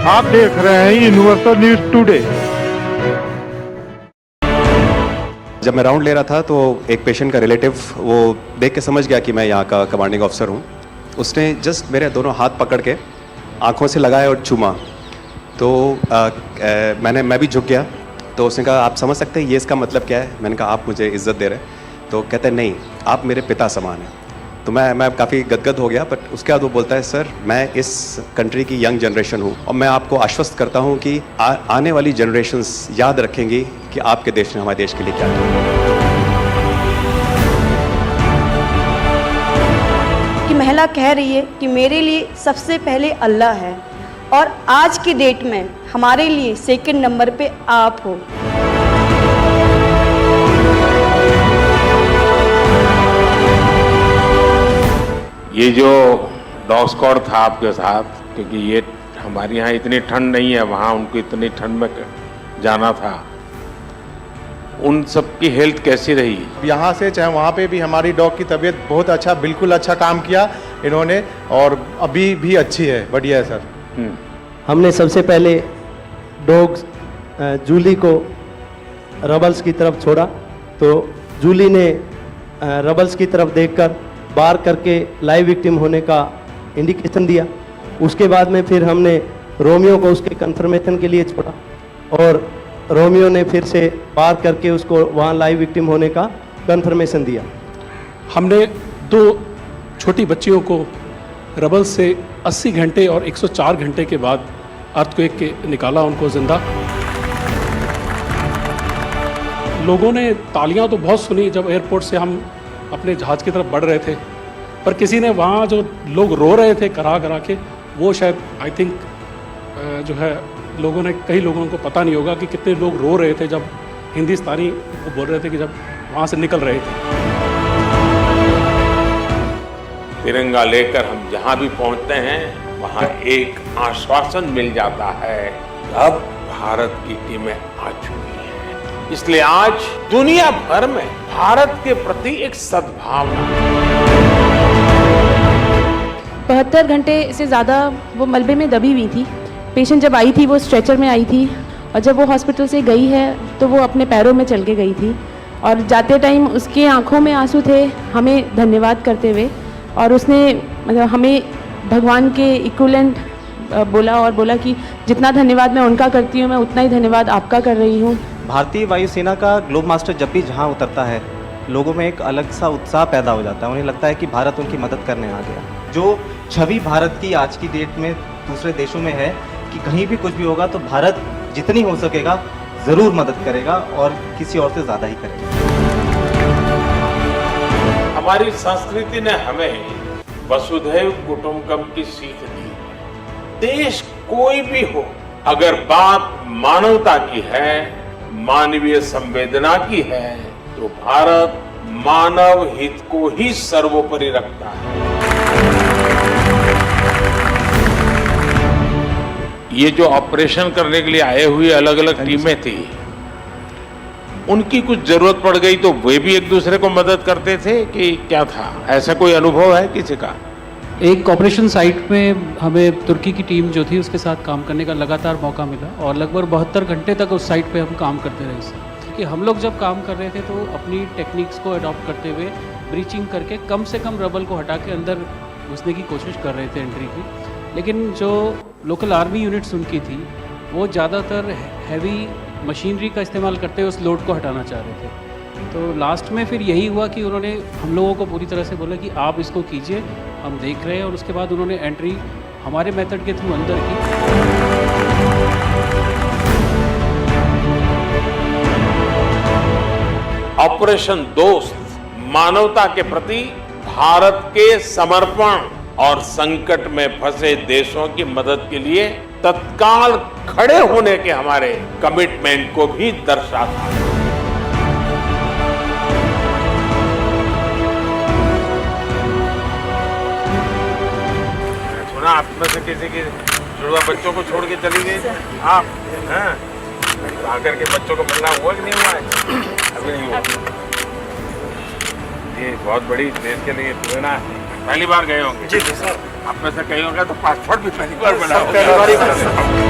आप देख रहे हैं यूनिवर्सल न्यूज टुडे। जब मैं राउंड ले रहा था तो एक पेशेंट का रिलेटिव वो देख के समझ गया कि मैं यहाँ का कमांडिंग ऑफिसर हूँ। उसने जस्ट मेरे दोनों हाथ पकड़ के आंखों से लगाया और चूमा। तो मैं भी झुक गया। तो उसने कहा आप समझ सकते हैं ये इसका मतलब क्या है? मैंने कहा आप मुझे इज्जत दे रहे हैं। तो कहते हैं नहीं, आप मेरे पिता समान हैं। तो मैं काफ़ी गदगद हो गया। बट उसके बाद वो बोलता है सर मैं इस कंट्री की यंग जनरेशन हूँ और मैं आपको आश्वस्त करता हूँ कि आने वाली जनरेशन्स याद रखेंगी कि आपके देश ने हमारे देश के लिए क्या किया। कि महिला कह रही है कि मेरे लिए सबसे पहले अल्लाह है और आज की डेट में हमारे लिए सेकंड नंबर पे आप हो। ये जो डॉग स्क्वाड था आपके साथ, क्योंकि ये हमारे यहाँ इतनी ठंड नहीं है, वहाँ उनको इतनी ठंड में जाना था, उन सब की हेल्थ कैसी रही? यहाँ से चाहे वहाँ पे भी हमारी डॉग की तबीयत बहुत अच्छा, बिल्कुल अच्छा काम किया इन्होंने और अभी भी अच्छी है, बढ़िया है सर। हमने सबसे पहले डॉग जूली को रबल्स की तरफ छोड़ा तो जूली ने रबल्स की तरफ देखकर बार करके लाइव विक्टिम होने का इंडिकेशन दिया। उसके बाद में फिर हमने रोमियो को उसके कंफर्मेशन के लिए छोड़ा और रोमियो ने फिर से बार करके उसको वहाँ लाइव विक्टिम होने का कंफर्मेशन दिया। हमने 2 छोटी बच्चियों को रबल से 80 घंटे और 104 घंटे के बाद अर्थक्वेक के निकाला उनको जिंदा। लोगों ने तालियां तो बहुत सुनी जब एयरपोर्ट से हम अपने जहाज़ की तरफ बढ़ रहे थे, पर किसी ने वहाँ जो लोग रो रहे थे करा करा के, वो शायद आई थिंक जो है लोगों ने, कई लोगों को पता नहीं होगा कि कितने लोग रो रहे थे जब हिंदुस्तानी वो बोल रहे थे कि जब वहाँ से निकल रहे थे। तिरंगा लेकर हम जहाँ भी पहुँचते हैं वहाँ एक आश्वासन मिल जाता है, अब भारत की टीमें आ चुकी हैं। इसलिए आज दुनिया भर में भारत के प्रति एक सद्भावना। 72 घंटे से ज़्यादा वो मलबे में दबी हुई थी। पेशेंट जब आई थी वो स्ट्रेचर में आई थी और जब वो हॉस्पिटल से गई है तो वो अपने पैरों में चल के गई थी और जाते टाइम उसकी आंखों में आंसू थे हमें धन्यवाद करते हुए, और उसने मतलब हमें भगवान के इक्विवेलेंट बोला और बोला कि जितना धन्यवाद मैं उनका करती हूँ मैं उतना ही धन्यवाद आपका कर रही हूँ। भारतीय वायुसेना का ग्लोब मास्टर जब भी जहाँ उतरता है लोगों में एक अलग सा उत्साह पैदा हो जाता है। उन्हें लगता है कि भारत उनकी मदद करने आ गया। जो छवि भारत की आज की डेट में दूसरे देशों में है कि कहीं भी कुछ भी होगा तो भारत जितनी हो सकेगा ज़रूर मदद करेगा और किसी और से ज़्यादा ही करेगा। हमारी संस्कृति ने हमें वसुधैव कुटुंबकम की सीख दी। देश कोई भी हो, अगर बात मानवता की है, मानवीय संवेदना की है, तो भारत मानव हित को ही सर्वोपरि रखता है। ये जो ऑपरेशन करने के लिए आए हुए अलग अलग टीमें थी, उनकी कुछ जरूरत पड़ गई तो वे भी एक दूसरे को मदद करते थे कि क्या था? ऐसा कोई अनुभव है किसी का? एक ऑपरेशन साइट में हमें तुर्की की टीम जो थी उसके साथ काम करने का लगातार मौका मिला और लगभग 72 घंटे तक उस साइट पे हम काम करते रहे सर। कि हम लोग जब काम कर रहे थे तो अपनी टेक्निक्स को अडॉप्ट करते हुए ब्रीचिंग करके कम से कम रबल को हटा के अंदर घुसने की कोशिश कर रहे थे एंट्री की। लेकिन जो लोकल आर्मी यूनिट्स उनकी थी वो ज़्यादातर हैवी मशीनरी का इस्तेमाल करते हुए उस लोड को हटाना चाह रहे थे। तो लास्ट में फिर यही हुआ कि उन्होंने हम लोगों को पूरी तरह से बोला कि आप इसको कीजिए, हम देख रहे हैं, और उसके बाद उन्होंने एंट्री हमारे मेथड के थ्रू अंदर की। ऑपरेशन दोस्त मानवता के प्रति भारत के समर्पण और संकट में फंसे देशों की मदद के लिए तत्काल खड़े होने के हमारे कमिटमेंट को भी दर्शाता है। सुना आप में से किसी की जुड़वा बच्चों को छोड़ के चली गई आप? हैं? आकर के बच्चों को मिलना हुआ कि नहीं हुआ है? अभी नहीं हुआ। ये बहुत बड़ी देश के लिए प्रेरणा है। पहली बार गए होंगे? जी सर। आप में से कई होंगे तो पासपोर्ट भी पहली बार बना होगा।